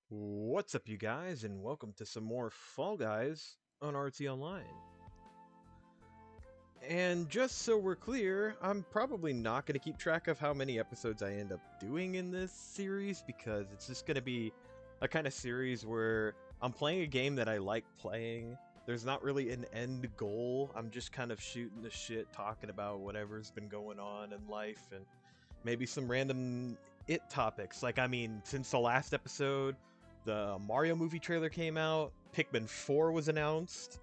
What's up, you guys, and welcome to some more Fall Guys on TOnline. And just so we're clear, I'm probably not going to keep track of how many episodes I end up doing in this series because it's just going to be a kind of series where I'm playing a game that I like playing. There's not really an end goal. I'm just kind of shooting the shit, talking about whatever's been going on in life and maybe some random topics. Since the last episode, the Mario movie trailer came out, Pikmin 4 was announced,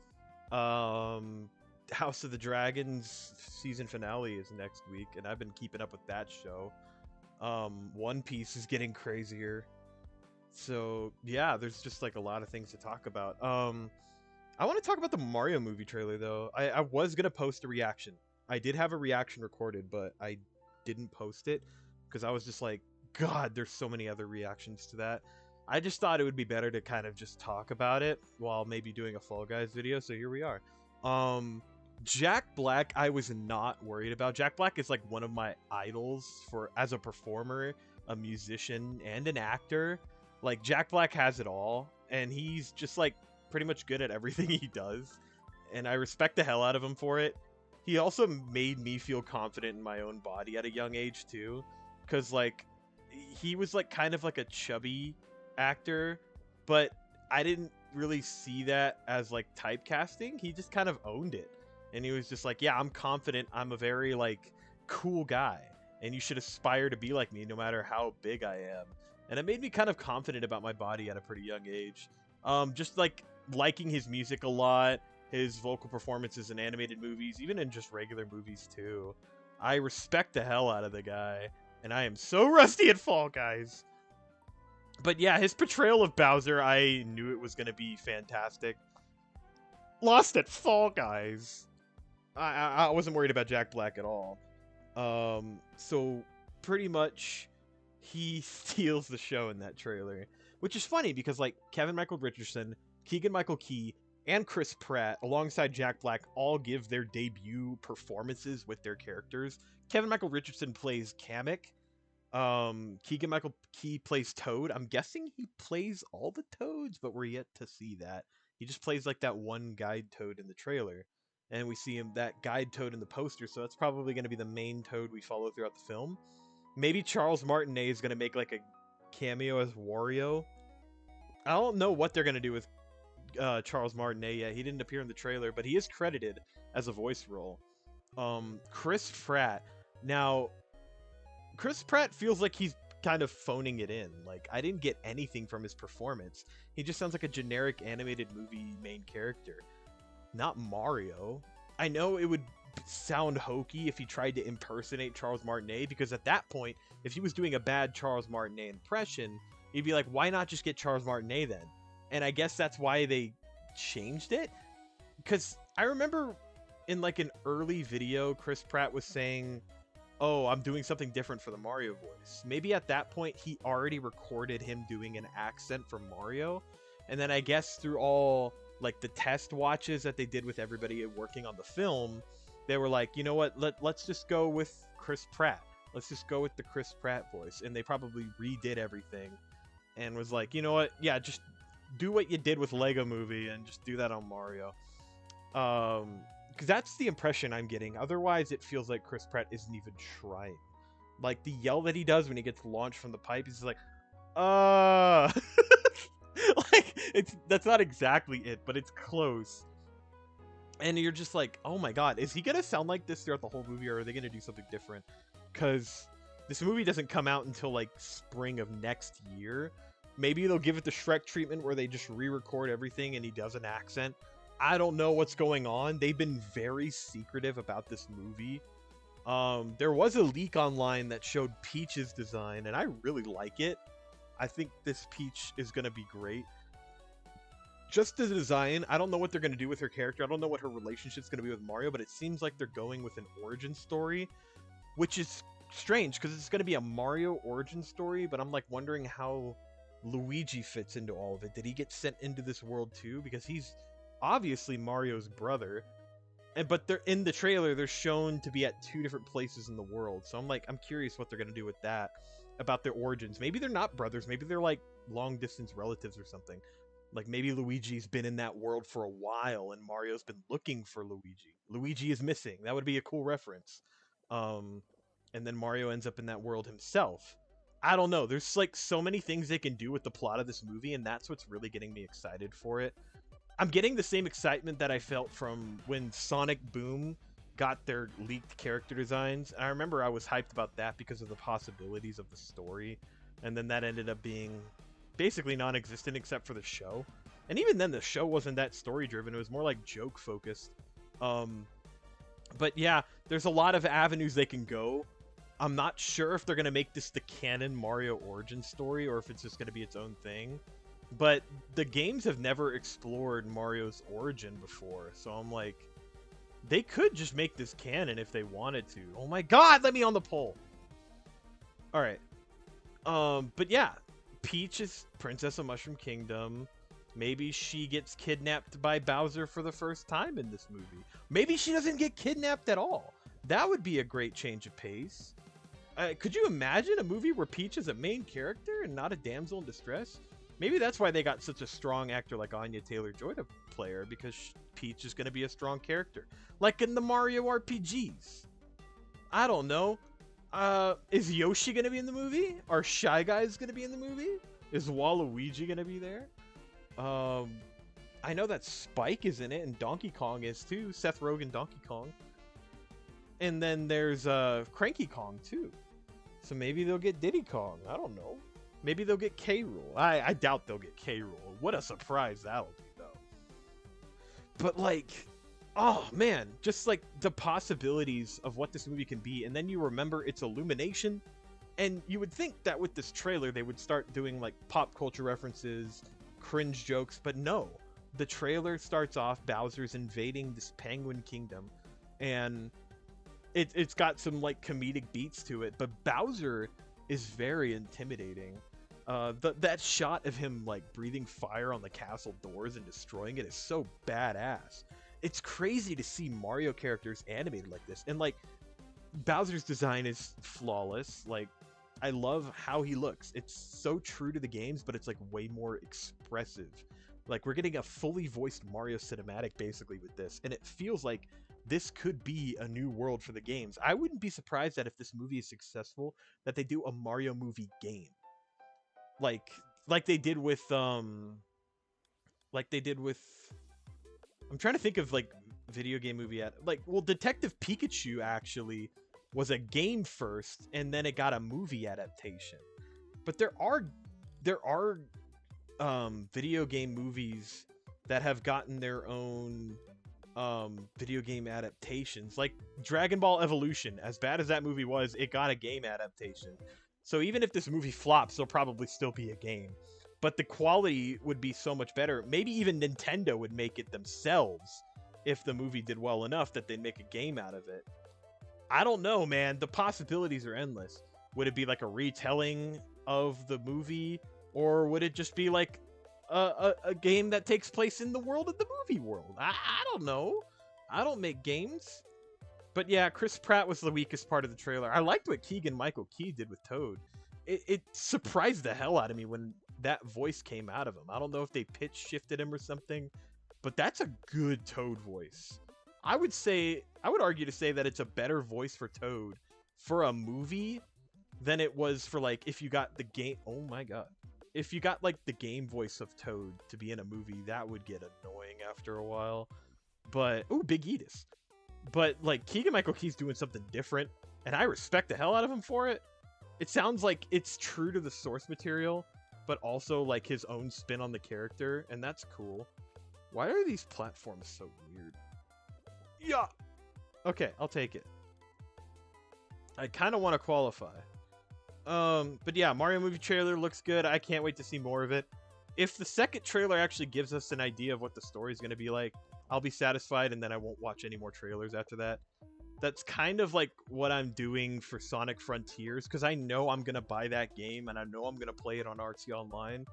House of the Dragons season finale is next week, and I've been keeping up with that show. One Piece is getting crazier. So yeah, there's just like a lot of things to talk about. I want to talk about the Mario movie trailer though. I was gonna post a reaction. I did have a reaction recorded, but I didn't post it because I was just like, God, there's so many other reactions to that. I just thought it would be better to kind of just talk about it while maybe doing a Fall Guys video. So here we are. Jack Black, I was not worried about. Jack Black is like one of my idols for as a performer, a musician, and an actor. Like Jack Black has it all, and he's just like pretty much good at everything he does, and I respect the hell out of him for it. He also made me feel confident in my own body at a young age too, because like he was like kind of like a chubby actor, but I didn't really see that as like typecasting. He just kind of owned it, and he was just like, yeah, I'm confident, I'm a very like cool guy, and you should aspire to be like me no matter how big I am. And it made me kind of confident about my body at a pretty young age. Just like liking his music a lot, his vocal performances in animated movies, even in just regular movies too. I respect the hell out of the guy, and I am so rusty at Fall Guys. But yeah, his portrayal of Bowser, I knew it was going to be fantastic. Lost at Fall Guys. I wasn't worried about Jack Black at all. So pretty much he steals the show in that trailer, which is funny because like Kevin Michael Richardson, Keegan Michael Key, and Chris Pratt alongside Jack Black all give their debut performances with their characters. Kevin Michael Richardson plays Kamek. Keegan Michael Key plays Toad. I'm guessing he plays all the Toads, but we're yet to see that. He just plays like that one guide Toad in the trailer, and we see him that guide Toad in the poster. So that's probably going to be the main Toad we follow throughout the film. Maybe Charles Martinet is going to make like a cameo as Wario. I don't know what they're going to do with Charles Martinet yet. He didn't appear in the trailer, but he is credited as a voice role. Chris Pratt. Now, Chris Pratt feels like he's kind of phoning it in. Like, I didn't get anything from his performance. He just sounds like a generic animated movie main character. Not Mario. I know it would sound hokey if he tried to impersonate Charles Martinet, because at that point, if he was doing a bad Charles Martinet impression, he'd be like, why not just get Charles Martinet then? And I guess that's why they changed it. Because I remember in like an early video, Chris Pratt was saying, oh, I'm doing something different for the Mario voice. Maybe at that point he already recorded him doing an accent for Mario. And then I guess through all like the test watches that they did with everybody working on the film, they were like, you know what, let's just go with Chris Pratt. Let's just go with the Chris Pratt voice. And they probably redid everything and was like, you know what, yeah, just do what you did with Lego Movie and just do that on Mario. Because that's the impression I'm getting. Otherwise, it feels like Chris Pratt isn't even trying. Like the yell that he does when he gets launched from the pipe, he's like, like that's not exactly it, but it's close. And you're just like, oh my god, is he gonna sound like this throughout the whole movie, or are they gonna do something different? Because this movie doesn't come out until like spring of next year. Maybe they'll give it the Shrek treatment where they just re-record everything and he does an accent. I don't know what's going on. They've been very secretive about this movie. There was a leak online that showed Peach's design, and I really like it. I think this Peach is going to be great. Just the design, I don't know what they're going to do with her character. I don't know what her relationship's going to be with Mario, but it seems like they're going with an origin story, which is strange because it's going to be a Mario origin story, but I'm like wondering how Luigi fits into all of it. Did he get sent into this world too? Because he's obviously Mario's brother, but they're in the trailer, they're shown to be at two different places in the world, so I'm curious what they're gonna do with that. about their origins. Maybe they're not brothers. Maybe they're like long distance relatives or something. Like maybe Luigi's been in that world for a while and Mario's been looking for Luigi. Luigi is missing. That would be a cool reference. Um, and then Mario ends up in that world himself. I don't know. There's like so many things they can do with the plot of this movie, and that's what's really getting me excited for it. I'm getting the same excitement that I felt from when Sonic Boom got their leaked character designs. And I remember I was hyped about that because of the possibilities of the story. And then that ended up being basically non-existent except for the show. And even then the show wasn't that story driven. It was more like joke focused. But yeah, there's a lot of avenues they can go. I'm not sure if they're going to make this the canon Mario origin story or if it's just going to be its own thing. But the games have never explored Mario's origin before, so I'm like, they could just make this canon if they wanted to. Oh my god, let me on the pole! Alright. But yeah, Peach is Princess of Mushroom Kingdom. Maybe she gets kidnapped by Bowser for the first time in this movie. Maybe she doesn't get kidnapped at all. That would be a great change of pace. Could you imagine a movie where Peach is a main character and not a damsel in distress? Maybe that's why they got such a strong actor like Anya Taylor-Joy to play her, because Peach is going to be a strong character. Like in the Mario RPGs. I don't know. Is Yoshi going to be in the movie? Are Shy Guys going to be in the movie? Is Waluigi going to be there? I know that Spike is in it, and Donkey Kong is too. Seth Rogen Donkey Kong. And then there's Cranky Kong too. So maybe they'll get Diddy Kong. I don't know. Maybe they'll get K. Rool. I doubt they'll get K. Rool. What a surprise that'll be, though. But like, oh man, just like the possibilities of what this movie can be, and then you remember its Illumination, and you would think that with this trailer they would start doing like pop culture references, cringe jokes, but no. The trailer starts off Bowser's invading this penguin kingdom, and it's got some like comedic beats to it, but Bowser is very intimidating. That shot of him like breathing fire on the castle doors and destroying it is so badass. It's crazy to see Mario characters animated like this, and like Bowser's design is flawless. Like, I love how he looks. It's so true to the games, but it's like way more expressive. Like, we're getting a fully voiced Mario cinematic basically with this, and it feels like this could be a new world for the games. I wouldn't be surprised that if this movie is successful, that they do a Mario movie game. Like they did with I'm trying to think of like video game movie Detective Pikachu actually was a game first and then it got a movie adaptation. But there are video game movies that have gotten their own video game adaptations. Like Dragon Ball Evolution, as bad as that movie was, it got a game adaptation. So even if this movie flops, there'll probably still be a game. But the quality would be so much better. Maybe even Nintendo would make it themselves if the movie did well enough that they'd make a game out of it. I don't know, man. The possibilities are endless. Would it be like a retelling of the movie? Or would it just be like a game that takes place in the world of the movie world? I don't know. I don't make games. But yeah, Chris Pratt was the weakest part of the trailer. I liked what Keegan-Michael Key did with Toad. It surprised the hell out of me when that voice came out of him. I don't know if they pitch shifted him or something, but that's a good Toad voice. I would argue to say that it's a better voice for Toad for a movie than it was for like if you got the game. Oh my god. If you got like the game voice of Toad to be in a movie, that would get annoying after a while. But Big Edis. But like Keegan-Michael Key's doing something different, and I respect the hell out of him for it. It sounds like it's true to the source material, but also like his own spin on the character, and that's cool. Why are these platforms so weird? Yeah. Okay, I'll take it. I kind of want to qualify. But yeah, Mario movie trailer looks good. I can't wait to see more of it. If the second trailer actually gives us an idea of what the story is going to be like, I'll be satisfied, and then I won't watch any more trailers after that. That's kind of like what I'm doing for Sonic Frontiers, because I know I'm going to buy that game, and I know I'm going to play it on TOnline.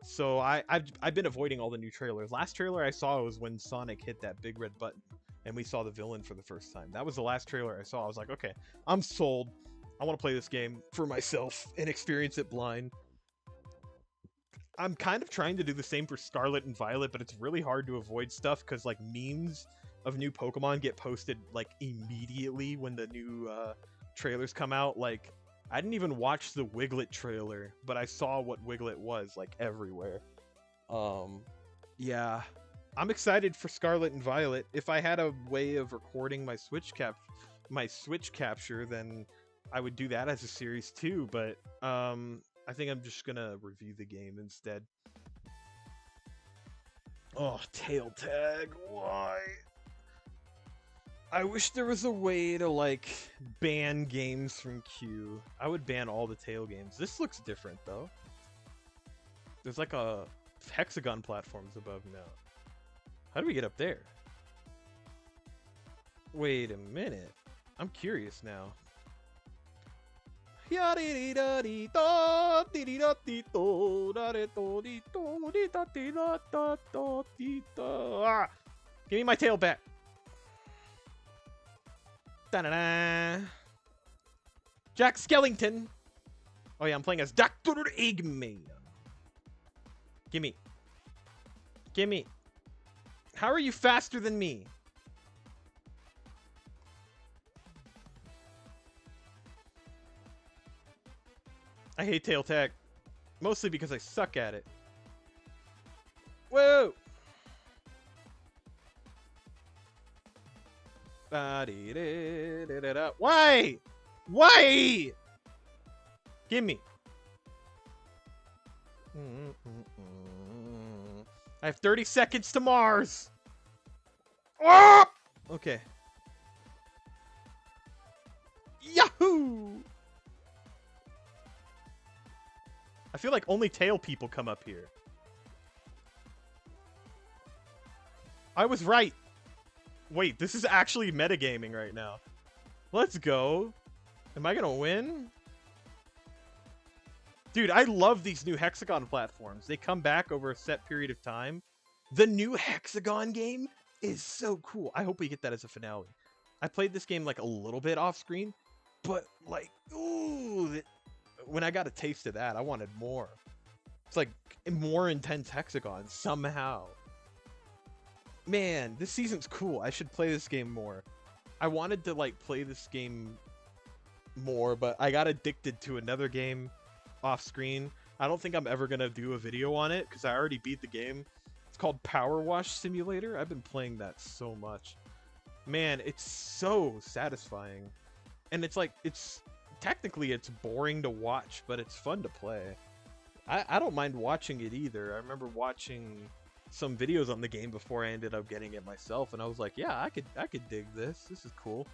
So I've been avoiding all the new trailers. Last trailer I saw was when Sonic hit that big red button, and we saw the villain for the first time. That was the last trailer I saw. I was like, okay, I'm sold. I want to play this game for myself and experience it blind. I'm kind of trying to do the same for Scarlet and Violet, but it's really hard to avoid stuff because like memes of new Pokemon get posted like immediately when the new trailers come out. Like I didn't even watch the Wiglet trailer, but I saw what Wiglet was like everywhere. Yeah, I'm excited for Scarlet and Violet. If I had a way of recording my Switch capture, then I would do that as a series too. But I think I'm just gonna review the game instead. Oh, tail tag, why? I wish there was a way to like ban games from queue. I would ban all the tail games. This looks different though. There's like a hexagon platforms above now. How do we get up there? Wait a minute. I'm curious now. Give me my tail back. Da-da-da. Jack Skellington. Oh yeah, I'm playing as Dr. Eggman. Gimme. Gimme. How are you faster than me? I hate tail tag. Mostly because I suck at it. Whoa! Why? Why? Gimme. I have 30 seconds to Mars. Oh! Okay. Yahoo! I feel like only tail people come up here. I was right. Wait, this is actually metagaming right now. Let's go. Am I gonna win? Dude, I love these new Hexagon platforms. They come back over a set period of time. The new Hexagon game is so cool. I hope we get that as a finale. I played this game like a little bit off screen, but like, ooh, when I got a taste of that, I wanted more. It's like more intense Hexagon somehow. Man, this season's cool. I should play this game more. I wanted to like play this game more, but I got addicted to another game off screen. I don't think I'm ever gonna do a video on it because I already beat the game. It's called Power Wash Simulator. I've been playing that so much. Man, it's so satisfying. And it's like, technically it's boring to watch, but it's fun to play. I don't mind watching it either. I remember watching some videos on the game before I ended up getting it myself, and I was like, yeah, I could dig this. This is cool.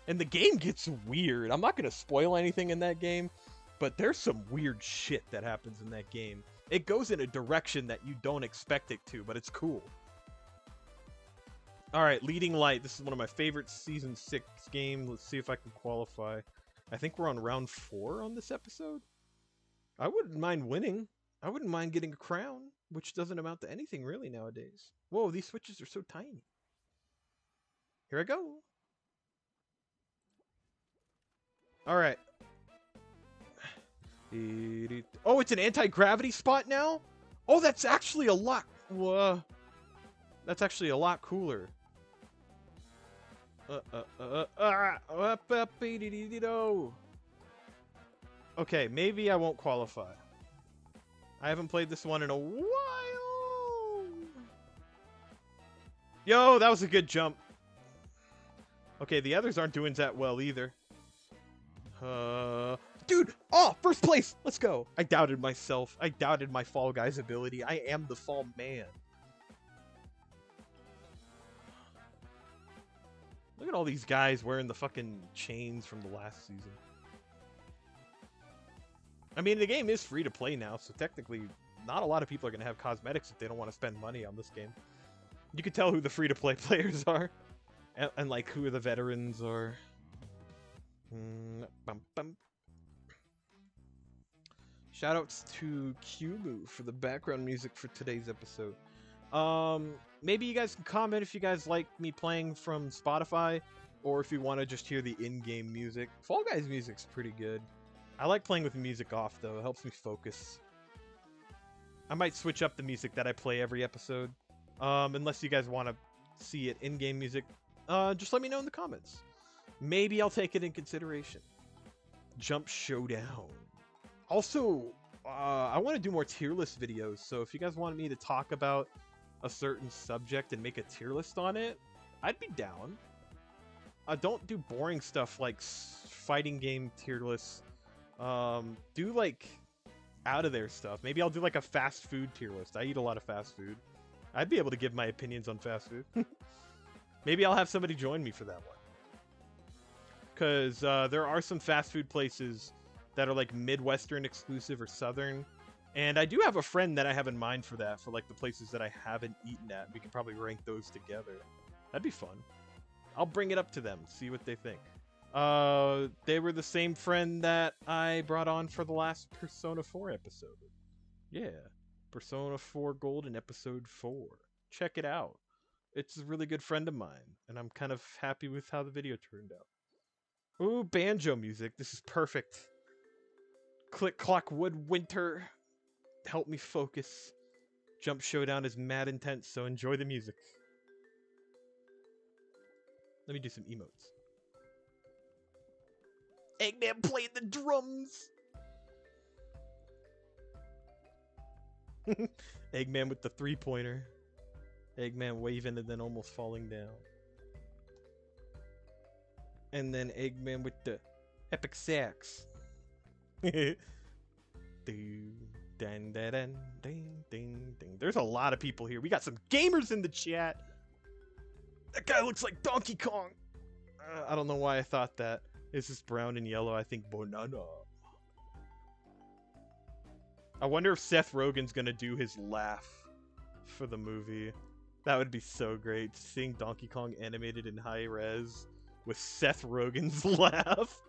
And the game gets weird. I'm not gonna spoil anything in that game, but there's some weird shit that happens in that game. It goes in a direction that you don't expect it to, but it's cool. Alright, Leading Light. This is one of my favorite Season 6 games. Let's see if I can qualify. I think we're on round 4 on this episode. I wouldn't mind winning. I wouldn't mind getting a crown, which doesn't amount to anything really nowadays. Whoa, these switches are so tiny. Here I go. Alright. Oh, it's an anti-gravity spot now? Oh, that's actually a lot... That's actually a lot cooler. Okay, maybe I won't qualify. I haven't played this one in a while. Yo, that was a good jump. Okay, the others aren't doing that well either. Dude! Oh, first place! Let's go! I doubted myself. I doubted my Fall Guys ability. I am the Fall Man. Look at all these guys wearing the fucking chains from the last season. I mean, the game is free to play now, so technically not a lot of people are going to have cosmetics if they don't want to spend money on this game. You can tell who the free to play players are. And like, who the veterans are. Shoutouts to Cubu for the background music for today's episode. Maybe you guys can comment if you guys like me playing from Spotify. or if you want to just hear the in-game music. Fall Guys music's pretty good. I like playing with the music off, though. It helps me focus. I might switch up the music that I play every episode. Unless you guys want to see it in-game music, just let me know in the comments. Maybe I'll take it in consideration. Jump Showdown. Also, I want to do more tier list videos, so if you guys want me to talk about a certain subject and make a tier list on it, I'd be down. I don't do boring stuff like fighting game tier lists. Do like out of there stuff. Maybe I'll do like a fast food tier list. I eat a lot of fast food. I'd be able to give my opinions on fast food. Maybe I'll have somebody join me for that one. Because there are some fast food places that are like Midwestern exclusive or Southern. And I do have a friend that I have in mind for that, for like the places that I haven't eaten at. We can probably rank those together. That'd be fun. I'll bring it up to them, see what they think. They were the same friend that I brought on for the last Persona 4 episode. Yeah, Persona 4 Golden episode 4. Check it out. It's a really good friend of mine, and I'm kind of happy with how the video turned out. Ooh, banjo music. This is perfect. Click Clock Wood Winter. Help me focus. Jump Showdown is mad intense, so enjoy the music. Let me do some emotes. Eggman playing the drums! Eggman with the three-pointer. Eggman waving and then almost falling down. And then Eggman with the epic sax. There's a lot of people here. We got some gamers in the chat. That guy looks like Donkey Kong. I don't know why I thought that. This is brown and yellow. I think banana. I wonder if Seth Rogen's gonna do his laugh for the movie. That would be so great. Seeing Donkey Kong animated in high res with Seth Rogen's laugh.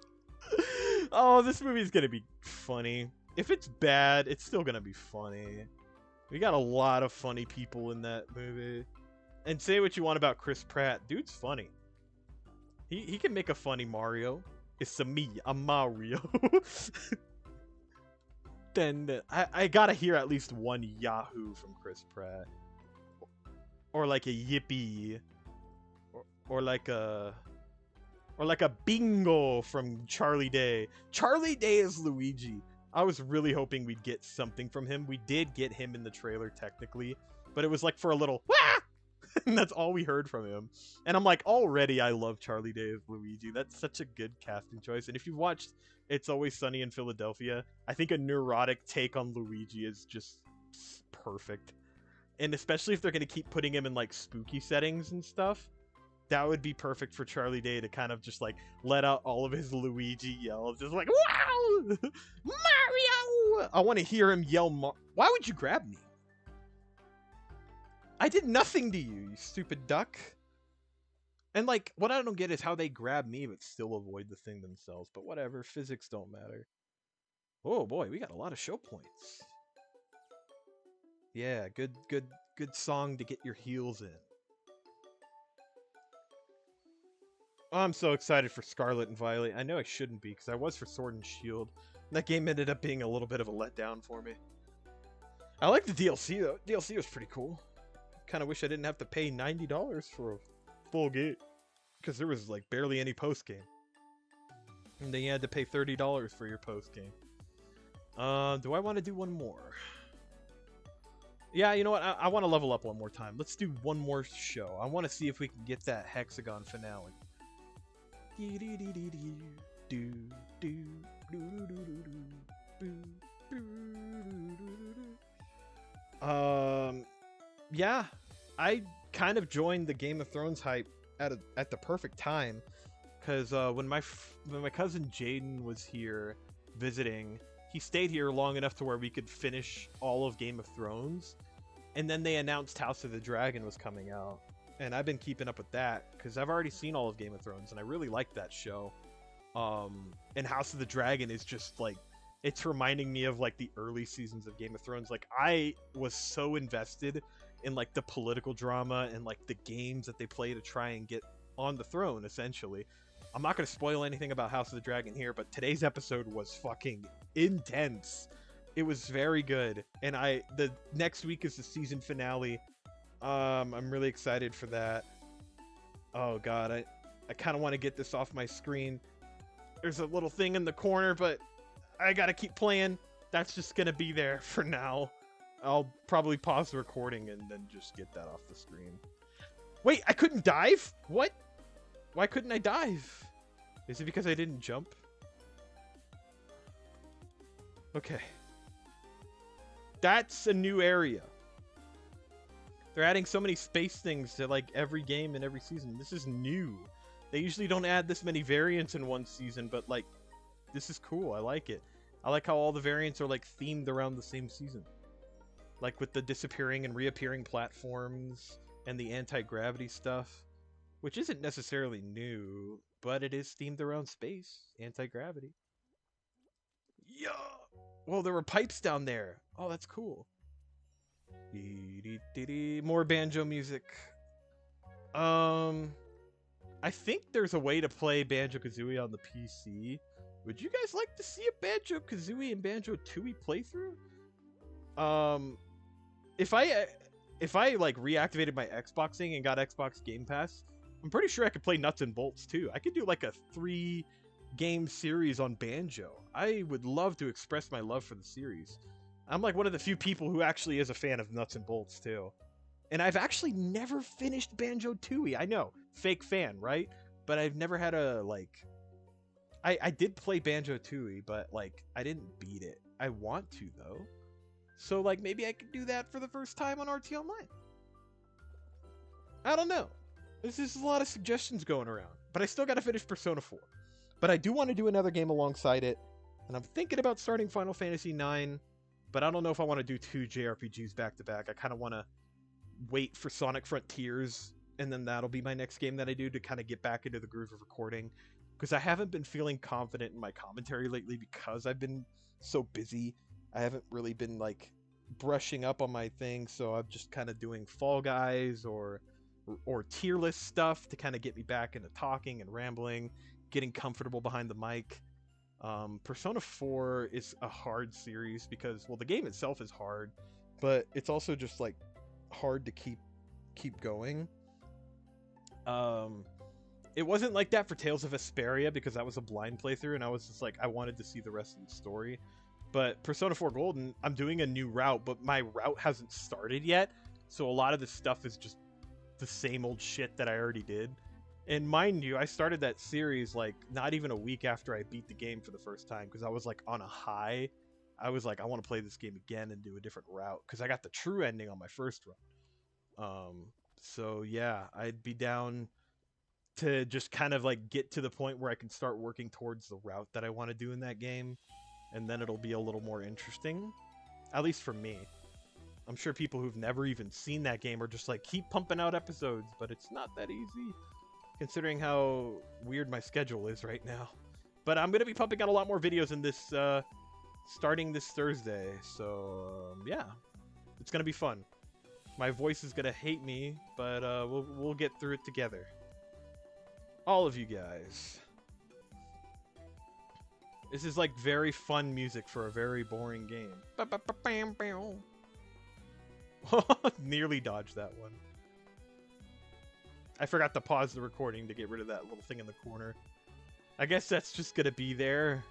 Oh, this movie's gonna be funny. If it's bad, it's still gonna be funny. We got a lot of funny people in that movie. And say what you want about Chris Pratt. Dude's funny. He can make a funny Mario. It's me, I'm Mario. Then I gotta hear at least one Yahoo from Chris Pratt. Or like a Yippee. Or like a bingo from Charlie Day. Charlie Day is Luigi. I was really hoping we'd get something from him. We did get him in the trailer technically, but it was like for a little wah! And that's all we heard from him. And I'm like, already I love Charlie Day as Luigi. That's such a good casting choice. And if you've watched It's Always Sunny in Philadelphia, I think a neurotic take on Luigi is just perfect. And especially if they're going to keep putting him in like spooky settings and stuff, that would be perfect for Charlie Day to kind of just like let out all of his Luigi yells. Just like, wow! Mario! I want to hear him yell, why would you grab me? I did nothing to you, you stupid duck. And like, what I don't get is how they grab me but still avoid the thing themselves. But whatever, physics don't matter. Oh boy, we got a lot of show points. Yeah, good song to get your heels in. Oh, I'm so excited for Scarlet and Violet. I know I shouldn't be, because I was for Sword and Shield. That game ended up being a little bit of a letdown for me. I like the DLC, though. DLC was pretty cool. Kind of wish I didn't have to pay $90 for a full game, because there was, like, barely any post-game. And then you had to pay $30 for your post-game. Do I want to do one more? Yeah, you know what? I want to level up one more time. Let's do one more show. I want to see if we can get that Hexagon finale. Yeah, I kind of joined the Game of Thrones hype at the perfect time, because when my cousin Jaden was here visiting, he stayed here long enough to where we could finish all of Game of Thrones, and then they announced House of the Dragon was coming out, and I've been keeping up with that because I've already seen all of Game of Thrones and I really like that show. And House of the Dragon is just like, it's reminding me of like the early seasons of Game of Thrones. Like, I was so invested in like the political drama and like the games that they play to try and get on the throne, essentially. I'm not going to spoil anything about House of the Dragon here, but today's episode was fucking intense. It was very good, and the next week is the season finale. I'm really excited for that. Oh god, I kind of want to get this off my screen. There's a little thing in the corner, but I gotta keep playing. That's just gonna be there for now. I'll probably pause the recording and then just get that off the screen. Wait, I couldn't dive? What? Why couldn't I dive? Is it because I didn't jump? Okay. That's a new area. They're adding so many space things to like every game and every season. This is new. They usually don't add this many variants in one season, but like, this is cool. I like it. I like how all the variants are like themed around the same season. Like with the disappearing and reappearing platforms and the anti-gravity stuff, which isn't necessarily new, but it is themed around space, anti-gravity. Yeah. Well, there were pipes down there. Oh, that's cool. More banjo music. I think there's a way to play Banjo-Kazooie on the PC. Would you guys like to see a Banjo-Kazooie and Banjo-Tooie playthrough? If I like reactivated my Xboxing and got Xbox Game Pass, I'm pretty sure I could play Nuts and Bolts too. I could do like a 3-game series on Banjo. I would love to express my love for the series. I'm like one of the few people who actually is a fan of Nuts and Bolts too. And I've actually never finished Banjo-Tooie. I know, fake fan, right? But I've never had a, like... I did play Banjo-Tooie, but, like, I didn't beat it. I want to, though. So, like, maybe I could do that for the first time on TOnline. I don't know. There's just a lot of suggestions going around. But I still gotta finish Persona 4. But I do want to do another game alongside it. And I'm thinking about starting Final Fantasy IX. But I don't know if I want to do 2 JRPGs back-to-back. I kind of want to wait for Sonic Frontiers, and then that'll be my next game that I do to kind of get back into the groove of recording, because I haven't been feeling confident in my commentary lately because I've been so busy. I haven't really been like brushing up on my thing, so I'm just kind of doing Fall Guys or tier list stuff to kind of get me back into talking and rambling, getting comfortable behind the mic. Persona 4 is a hard series because, well, the game itself is hard, but it's also just like hard to keep going. It wasn't like that for Tales of Vesperia because that was a blind playthrough and I was just like, I wanted to see the rest of the story. But Persona 4 Golden, I'm doing a new route, but my route hasn't started yet, so a lot of this stuff is just the same old shit that I already did. And mind you, I started that series like not even a week after I beat the game for the first time because I was like on a high. I was like, I want to play this game again and do a different route because I got the true ending on my first run. So yeah, I'd be down to just kind of like get to the point where I can start working towards the route that I want to do in that game, and then it'll be a little more interesting, at least for me. I'm sure people who've never even seen that game are just like, keep pumping out episodes, but it's not that easy considering how weird my schedule is right now. But I'm going to be pumping out a lot more videos in this, starting this Thursday. So, yeah, it's going to be fun. My voice is going to hate me, but we'll get through it together. All of you guys. This is like very fun music for a very boring game. Nearly dodged that one. I forgot to pause the recording to get rid of that little thing in the corner. I guess that's just gonna be there.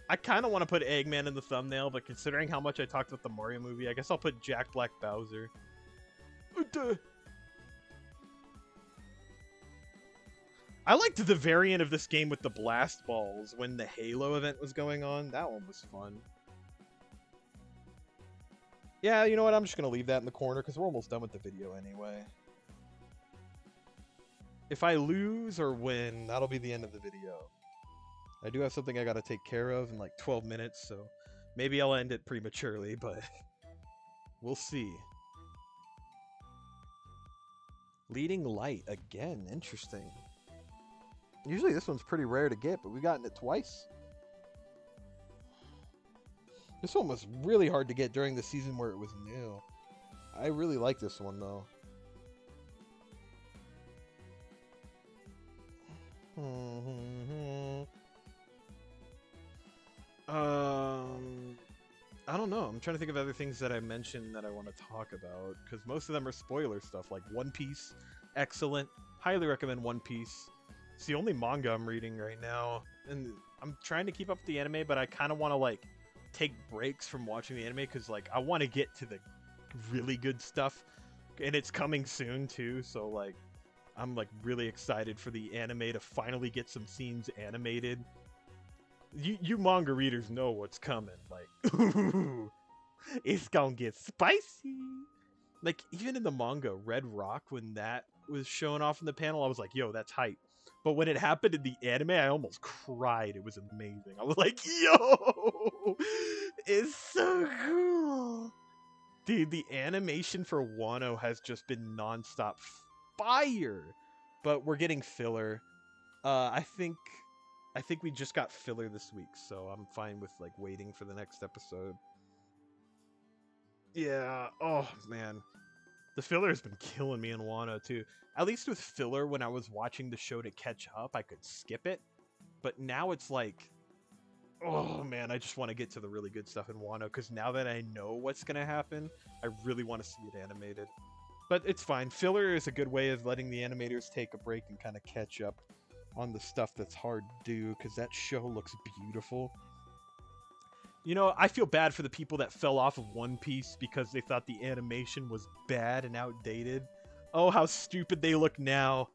I kind of want to put Eggman in the thumbnail, but considering how much I talked about the Mario movie, I guess I'll put Jack Black Bowser. I liked the variant of this game with the blast balls when the Halo event was going on. That one was fun. Yeah, you know what? I'm just going to leave that in the corner because we're almost done with the video anyway. If I lose or win, that'll be the end of the video. I do have something I got to take care of in like 12 minutes, so maybe I'll end it prematurely, but we'll see. Leading light again. Interesting. Usually this one's pretty rare to get, but we've gotten it twice. This one was really hard to get during the season where it was new. I really like this one, though. Um, I don't know. I'm trying to think of other things that I mentioned that I want to talk about because most of them are spoiler stuff. Like One Piece, excellent. Highly recommend One Piece. It's the only manga I'm reading right now, and I'm trying to keep up with the anime, but I kind of want to like take breaks from watching the anime because like I want to get to the really good stuff, and it's coming soon too. So like I'm like really excited for the anime to finally get some scenes animated. You manga readers know what's coming. Like, it's gonna get spicy. Like, even in the manga, Red Rock, when that was shown off in the panel, I was like, yo, that's hype. But when it happened in the anime, I almost cried. It was amazing. I was like, yo, it's so cool. Dude, the animation for Wano has just been nonstop fire. But we're getting filler. I think we just got filler this week, so I'm fine with like waiting for the next episode. Yeah. Oh man, the filler has been killing me in Wano too. At least with filler, when I was watching the show to catch up, I could skip it. But now it's like, oh man, I just want to get to the really good stuff in Wano because now that I know what's gonna happen, I really want to see it animated. But it's fine. Filler is a good way of letting the animators take a break and kind of catch up on the stuff that's hard to do because that show looks beautiful. You know, I feel bad for the people that fell off of One Piece because they thought the animation was bad and outdated. Oh, how stupid they look now.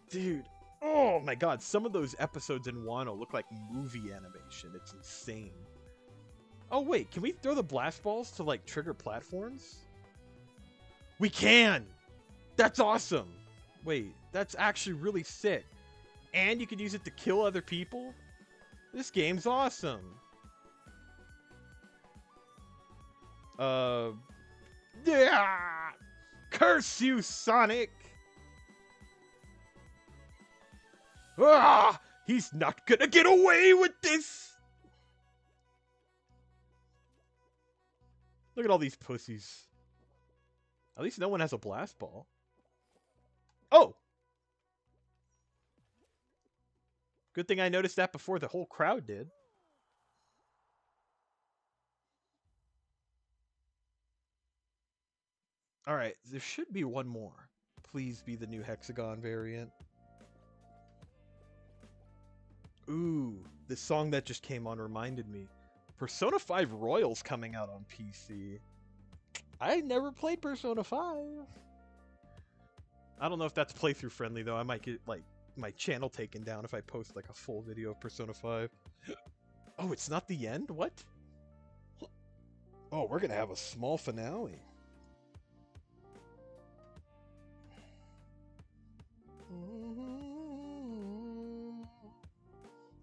Dude, oh my god, some of those episodes in Wano look like movie animation. It's insane. Oh wait, can we throw the blast balls to like trigger platforms? We can! That's awesome! Wait, that's actually really sick. And you can use it to kill other people? This game's awesome. Yeah! Curse you, Sonic! Ah! He's not gonna get away with this! Look at all these pussies. At least no one has a blast ball. Oh! Good thing I noticed that before the whole crowd did. Alright, there should be one more. Please be the new Hexagon variant. Ooh, this song that just came on reminded me. Persona 5 Royal's coming out on PC. I never played Persona 5. I don't know if that's playthrough friendly though. I might get like my channel taken down if I post like a full video of Persona 5. Oh, it's not the end? What? Oh, we're gonna have a small finale.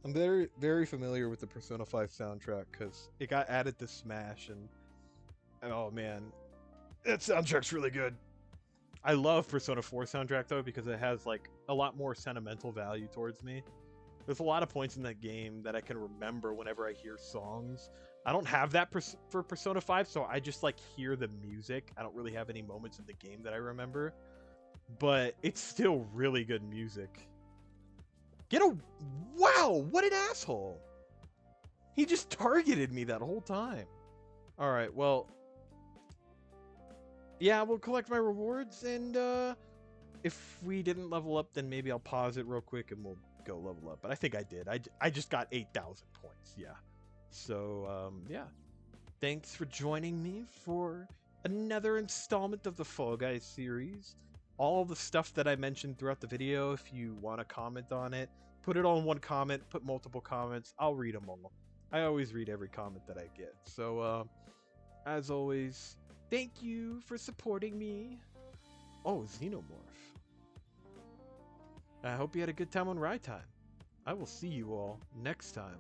I'm very, very familiar with the Persona 5 soundtrack because it got added to Smash, and oh man, that soundtrack's really good. I love Persona 4 soundtrack though because it has like a lot more sentimental value towards me. There's a lot of points in that game that I can remember whenever I hear songs. I don't have that for Persona 5, so I just like hear the music. I don't really have any moments in the game that I remember, but it's still really good music. Wow, what an asshole! He just targeted me that whole time. Alright, well, yeah, we'll collect my rewards, and if we didn't level up, then maybe I'll pause it real quick and we'll go level up. But I think I did. I just got 8,000 points, yeah. So, yeah. Thanks for joining me for another installment of the Fall Guys series. All the stuff that I mentioned throughout the video, if you want to comment on it, put it all in one comment, put multiple comments, I'll read them all. I always read every comment that I get. So, as always, thank you for supporting me. Oh, Xenomorph. I hope you had a good time on Ride Time. I will see you all next time.